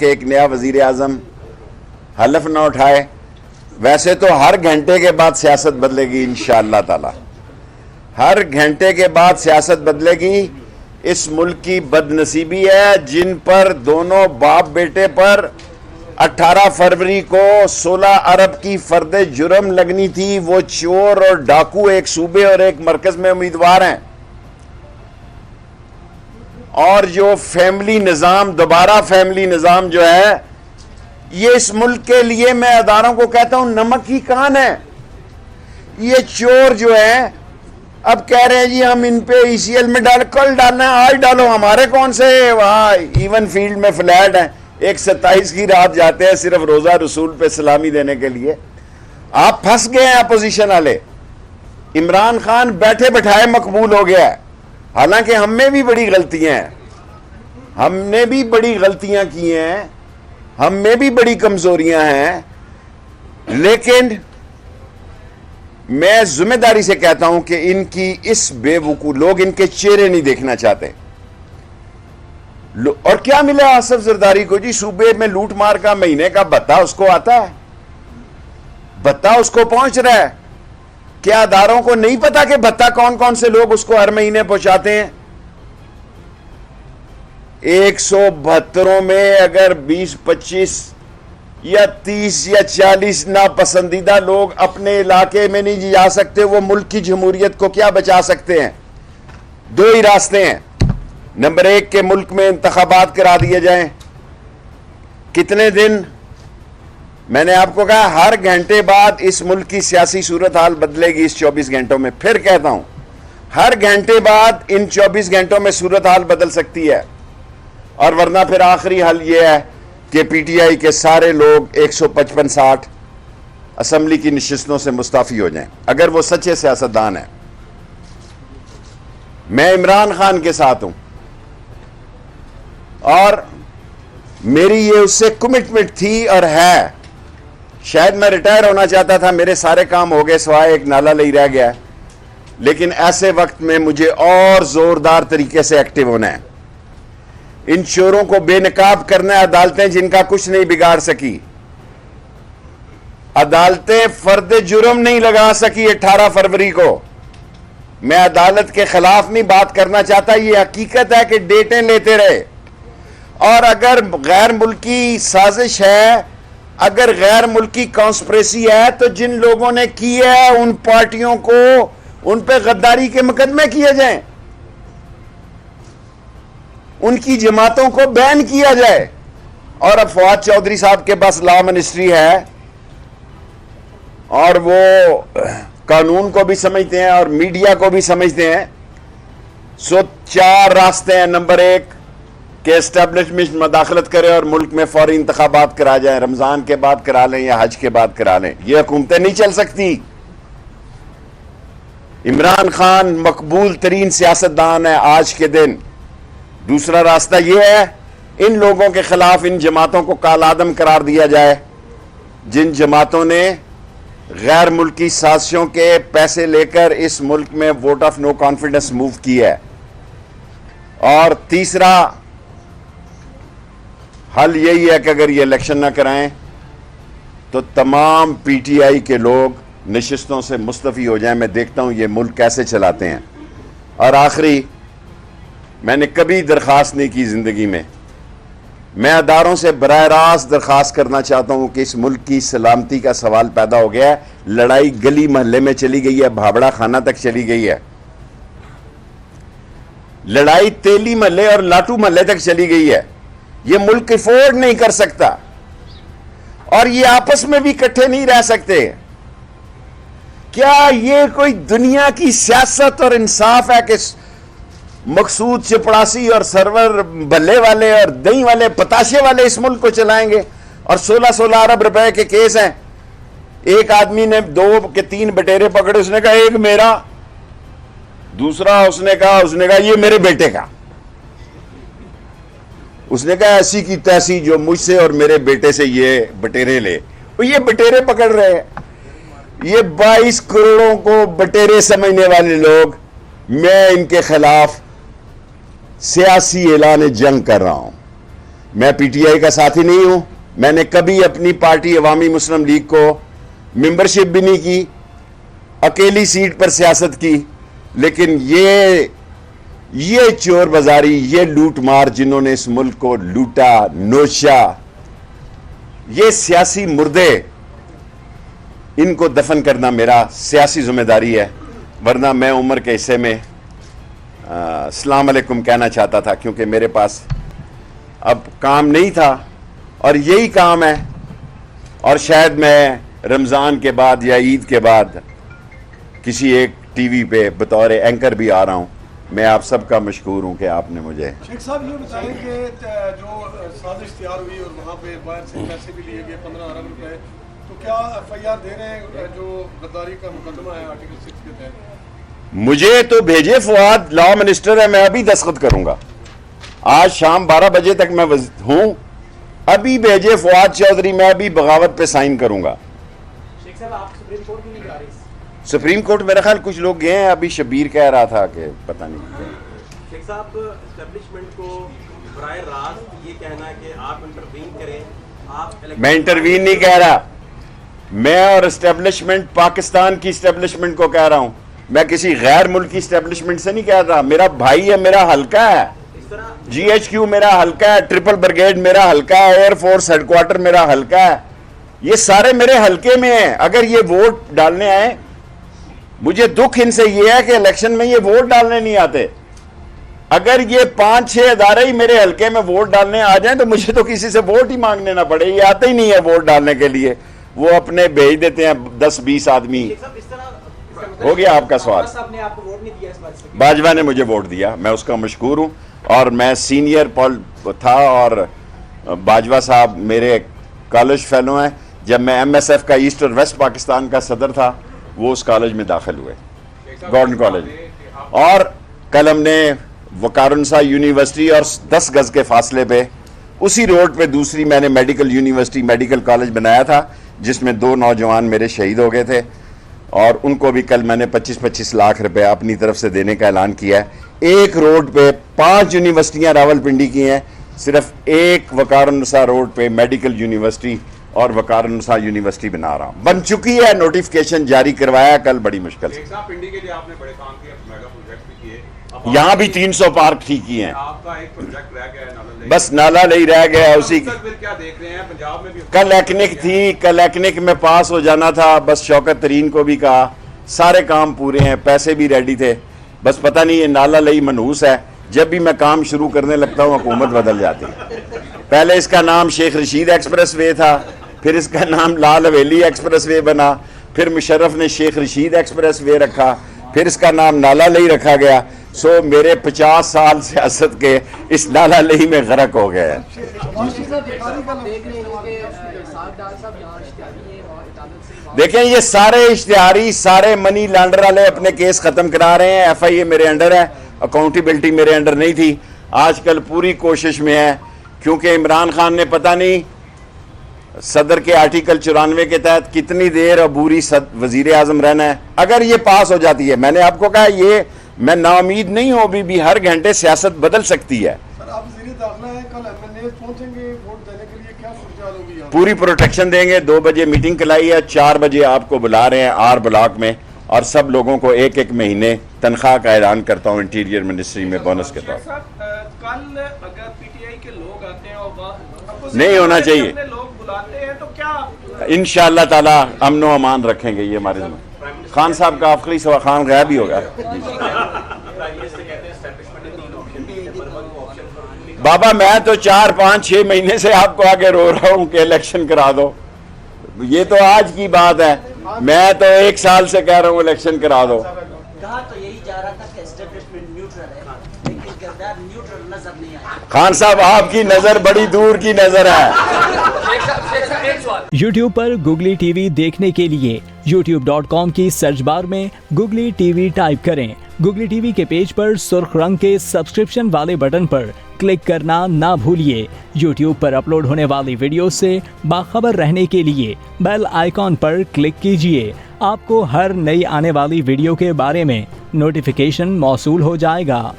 کہ ایک نیا وزیر اعظم حلف نہ اٹھائے. ویسے تو ہر گھنٹے کے بعد سیاست بدلے گی انشاءاللہ تعالی, ہر گھنٹے کے بعد سیاست بدلے گی. اس ملک کی بد نصیبی ہے جن پر دونوں باپ بیٹے پر 18 فروری کو 16 ارب کی فرد جرم لگنی تھی. وہ چور اور ڈاکو ایک صوبے اور ایک مرکز میں امیدوار ہیں, اور جو فیملی نظام, دوبارہ فیملی نظام جو ہے, یہ اس ملک کے لیے میں اداروں کو کہتا ہوں نمک کی کان ہے. یہ چور جو ہے اب کہہ رہے ہیں جی ہم ان پہ ECL میں کل ڈالنا ہے, آج ڈالو. ہمارے کون سے وہاں ایون فیلڈ میں فلیٹ ہیں, ایک 27 کی رات جاتے ہیں صرف روزہ رسول پہ سلامی دینے کے لیے. آپ پھنس گئے ہیں اپوزیشن والے. عمران خان بیٹھے بٹھائے مقبول ہو گیا ہے, حالانکہ ہم میں بھی بڑی غلطیاں ہیں, ہم نے بھی بڑی غلطیاں کی ہیں, ہم میں بھی بڑی کمزوریاں ہیں, لیکن میں ذمہ داری سے کہتا ہوں کہ ان کی اس بے وقوف, لوگ ان کے چہرے نہیں دیکھنا چاہتے. اور کیا ملا آصف زرداری کو جی؟ صوبے میں لوٹ مار کا مہینے کا بھتہ اس کو آتا ہے, بھتہ اس کو پہنچ رہا ہے. کیا اداروں کو نہیں پتا کہ بھتہ کون کون سے لوگ اس کو ہر مہینے پہنچاتے ہیں؟ 172 میں اگر 20 25 یا 30 یا 40 ناپسندیدہ لوگ اپنے علاقے میں نہیں جا سکتے, وہ ملک کی جمہوریت کو کیا بچا سکتے ہیں؟ دو ہی راستے ہیں. نمبر 1 کہ ملک میں انتخابات کرا دیے جائیں. کتنے دن؟ میں نے آپ کو کہا ہر گھنٹے بعد اس ملک کی سیاسی صورتحال بدلے گی. اس 24 گھنٹوں میں, پھر کہتا ہوں, ہر گھنٹے بعد ان 24 گھنٹوں میں صورتحال بدل سکتی ہے. اور ورنہ پھر آخری حل یہ ہے کہ PTI کے سارے لوگ 155-60 اسمبلی کی نشستوں سے مستعفی ہو جائیں, اگر وہ سچے سیاستدان ہیں. میں عمران خان کے ساتھ ہوں, اور میری یہ اس سے کمٹمنٹ تھی اور ہے. شاید میں ریٹائر ہونا چاہتا تھا, میرے سارے کام ہو گئے سوائے ایک نالا لئی رہ گیا, لیکن ایسے وقت میں مجھے اور زوردار طریقے سے ایکٹیو ہونا ہے. ان چوروں کو بے نقاب کرنا ہے. عدالتیں جن کا کچھ نہیں بگاڑ سکی, عدالتیں فرد جرم نہیں لگا سکی 18 فروری کو. میں عدالت کے خلاف نہیں بات کرنا چاہتا, یہ حقیقت ہے کہ ڈیٹیں لیتے رہے. اور اگر غیر ملکی سازش ہے, اگر غیر ملکی کانسپریسی ہے, تو جن لوگوں نے کی ہے ان پارٹیوں کو, ان پہ غداری کے مقدمے کیے جائیں, ان کی جماعتوں کو بین کیا جائے. اور اب فواد چودھری صاحب کے پاس لا منسٹری ہے, اور وہ قانون کو بھی سمجھتے ہیں اور میڈیا کو بھی سمجھتے ہیں. سو 4 راستے ہیں. نمبر 1 کہ اسٹیبلشمنٹ مداخلت کرے اور ملک میں فوری انتخابات کرا جائیں, رمضان کے بعد کرا لیں یا حج کے بعد کرا لیں. یہ حکومتیں نہیں چل سکتی. عمران خان مقبول ترین سیاستدان ہے آج کے دن. دوسرا راستہ یہ ہے, ان لوگوں کے خلاف ان جماعتوں کو کالعدم قرار دیا جائے جن جماعتوں نے غیر ملکی سازشوں کے پیسے لے کر اس ملک میں vote of no confidence move کی ہے. اور تیسرا حل یہی ہے کہ اگر یہ الیکشن نہ کرائیں تو تمام PTI کے لوگ نشستوں سے مستعفی ہو جائیں. میں دیکھتا ہوں یہ ملک کیسے چلاتے ہیں. اور آخری, میں نے کبھی درخواست نہیں کی زندگی میں, میں اداروں سے براہ راست درخواست کرنا چاہتا ہوں کہ اس ملک کی سلامتی کا سوال پیدا ہو گیا ہے. لڑائی گلی محلے میں چلی گئی ہے, بھابڑا خانہ تک چلی گئی ہے, لڑائی تیلی محلے اور لاٹو محلے تک چلی گئی ہے. یہ ملک افورڈ نہیں کر سکتا, اور یہ آپس میں بھی اکٹھے نہیں رہ سکتے. کیا یہ کوئی دنیا کی سیاست اور انصاف ہے کہ مقصود چپڑاسی اور سرور بلے والے اور دہی والے پتاشے والے اس ملک کو چلائیں گے؟ اور 16 ارب روپے کے کیس ہیں. ایک آدمی نے 2 کے 3 بٹیرے پکڑے, اس نے کہا ایک میرا, دوسرا اس نے کہا یہ میرے بیٹے کا. اس نے کہا ایسی کی تیسی جو مجھ سے اور میرے بیٹے سے یہ بٹیرے لے. یہ بٹیرے پکڑ رہے ہیں. یہ 22 کروڑوں کو بٹیرے سمجھنے والے لوگ, میں ان کے خلاف سیاسی اعلان جنگ کر رہا ہوں. میں پی ٹی آئی کا ساتھی نہیں ہوں. میں نے کبھی اپنی پارٹی عوامی مسلم لیگ کو ممبرشپ بھی نہیں کی, اکیلی سیٹ پر سیاست کی. لیکن یہ چور بازاری, یہ لوٹ مار جنہوں نے اس ملک کو لوٹا نوشا, یہ سیاسی مردے, ان کو دفن کرنا میرا سیاسی ذمہ داری ہے. ورنہ میں عمر کے حصے میں السلام علیکم کہنا چاہتا تھا, کیونکہ میرے پاس اب کام نہیں تھا اور یہی کام ہے. اور شاید میں رمضان کے بعد یا عید کے بعد کسی ایک ٹی وی پہ بطور اینکر بھی آ رہا ہوں. میں آپ سب کا مشکور ہوں کہ آپ نے مجھے. شیخ صاحب یہ بتائیں کہ جو سازش تیار ہوئی اور وہاں پہ باہر سے پیسے بھی لیے گئے 15 ارب روپے, تو کیا ایف آئی آر دے رہے ہیں جو غداری کا مقدمہ ہے آرٹیکل 6 کے تحت؟ مجھے تو بھیجے, فواد لا منسٹر ہے, میں ابھی دستخط کروں گا. آج شام 12 بجے تک میں ہوں, ابھی بھیجے فواد چودھری, میں ابھی بغاوت پہ سائن کروں گا. شیخ صاحب آپ سپریم کورٹ بھی نہیں جا رہے؟ سپریم کورٹ میرا خیال کچھ لوگ گئے ہیں, ابھی شبیر کہہ رہا تھا کہ پتہ نہیں. شیخ صاحب اسٹیبلشمنٹ کو براہ راست یہ کہنا ہے کہ آپ انٹروین کریں, آپ میں انٹروین نہیں کہہ رہا, میں اور اسٹیبلشمنٹ پاکستان کی اسٹیبلشمنٹ کو کہہ رہا ہوں. میں کسی غیر ملکی اسٹیبلشمنٹ سے نہیں کہہ رہا. میرا بھائی ہے, میرا حلقہ ہے, جی ایچ کیو میرا حلقہ ہے, ٹرپل بریگیڈ میرا حلقہ ہے, ایئر فورس ہیڈ کوارٹر میرا حلقہ ہے. یہ سارے میرے حلقے میں ہیں. اگر یہ ووٹ ڈالنے آئے, مجھے دکھ ان سے یہ ہے کہ الیکشن میں یہ ووٹ ڈالنے نہیں آتے. اگر یہ 5-6 ادارے ہی میرے حلقے میں ووٹ ڈالنے آ جائیں تو مجھے تو کسی سے ووٹ ہی مانگنے نہ پڑے. یہ آتے ہی نہیں ہے ووٹ ڈالنے کے لیے, وہ اپنے بھیج دیتے ہیں 10-20 آدمی. ہو گیا آپ کا سوال. باجوہ نے مجھے ووٹ دیا, میں اس کا مشکور ہوں. اور میں سینئر تھا اور باجوہ صاحب میرے کالج فیلو ہیں. جب میں ایم ایس ایف کا ایسٹ اور ویسٹ پاکستان کا صدر تھا, وہ اس کالج میں داخل ہوئے, گورنمنٹ کالج. اور کل ہم نے وقارنسا یونیورسٹی اور 10 گز کے فاصلے پہ اسی روڈ پہ دوسری میں نے میڈیکل یونیورسٹی میڈیکل کالج بنایا تھا, جس میں 2 نوجوان میرے شہید ہو گئے تھے. اور ان کو بھی کل میں نے 25-25 لاکھ روپے اپنی طرف سے دینے کا اعلان کیا ہے. ایک روڈ پہ 5 یونیورسٹیاں راول پنڈی کی ہیں, صرف ایک وقارنسا روڈ پہ میڈیکل یونیورسٹی اور وقارنسا یونیورسٹی بنا رہا ہوں. بن چکی ہے, نوٹیفکیشن جاری کروایا کل بڑی مشکل سے. پنڈی کے لیے آپ نے بڑے کام کیے, میگا پروجیکٹ بھی کیے, یہاں بھی 300 پارک ٹھیک کیے ہیں. آپ کا ایک پروجیکٹ رہ گیا ہے, بس نالا لئی رہ گیا اسی. کیا دیکھ رہے ہیں پنجاب میں بھی؟ کل ایکنک تھی, کل ایکنک میں پاس ہو جانا تھا, بس شوکت ترین کو بھی کہا سارے کام پورے ہیں, پیسے بھی ریڈی تھے, بس پتہ نہیں یہ نالا لئی منحوس ہے. جب بھی میں کام شروع کرنے لگتا ہوں حکومت بدل جاتی ہے. پہلے اس کا نام شیخ رشید ایکسپریس وے تھا, پھر اس کا نام لال حویلی ایکسپریس وے بنا, پھر مشرف نے شیخ رشید ایکسپریس وے رکھا, پھر اس کا نام نالا لئی رکھا گیا. سو میرے 50 سال سیاست کے اس نالا لئی میں غرق ہو گئے ہیں. دیکھیں یہ سارے اشتہاری, سارے منی لانڈر والے اپنے کیس ختم کرا رہے ہیں. ایف آئی اے میرے انڈر ہے, اکاؤنٹیبلٹی میرے انڈر نہیں تھی. آج کل پوری کوشش میں ہے, کیونکہ عمران خان نے پتہ نہیں صدر کے آرٹیکل 94 کے تحت کتنی دیر عبوری وزیر اعظم رہنا ہے. اگر یہ پاس ہو جاتی ہے, میں نے آپ کو کہا یہ میں نا امید نہیں ہوں, ابھی بھی ہر گھنٹے سیاست بدل سکتی ہے. آپ وزیر داخلہ ہیں, کل ایم ایل اے پہنچیں گے ووٹ دینے کے لیے, کیا صورتحال ہوگی؟ پوری پروٹیکشن دیں گے. 2 بجے میٹنگ کلائی ہے, 4 بجے آپ کو بلا رہے ہیں آر بلاک میں, اور سب لوگوں کو 1-1 مہینے تنخواہ کا اعلان کرتا ہوں انٹیریئر منسٹری میں بونس کے طور پر. کل اگر پی ٹی آئی کے لوگ آتے ہیں اور نہیں ہونا چاہیے, لوگ بلاتے ہیں تو کیا انشاءاللہ تعالی امن و امان رکھیں گے. یہ ہمارے خان صاحب کا آخری سوا, خان غائب ہی ہوگا. بابا میں تو 4-5-6 مہینے سے آپ کو آگے رو رہا ہوں کہ الیکشن کرا دو. یہ تو آج کی بات ہے, میں تو 1 سال سے کہہ رہا ہوں الیکشن کرا دو. کہا تو یہی جا رہا تھا کہ اسٹیبلشمنٹ نیوٹرل ہے, لیکن کردار نیوٹرل نظر نہیں آیا. خان صاحب آپ کی نظر بڑی دور کی نظر ہے. YouTube پر گوگلی ٹی وی دیکھنے کے لیے youtube.com کی سرچ بار میں گوگلی ٹی وی ٹائپ کریں. گوگلی ٹی وی کے پیج پر سرخ رنگ کے سبسکرپشن والے بٹن پر کلک کرنا نہ بھولیے. YouTube پر اپلوڈ ہونے والی ویڈیو سے باخبر رہنے کے لیے بیل آئیکن پر کلک کیجیے. آپ کو ہر نئی آنے والی ویڈیو کے بارے میں نوٹیفیکیشن موصول ہو جائے گا.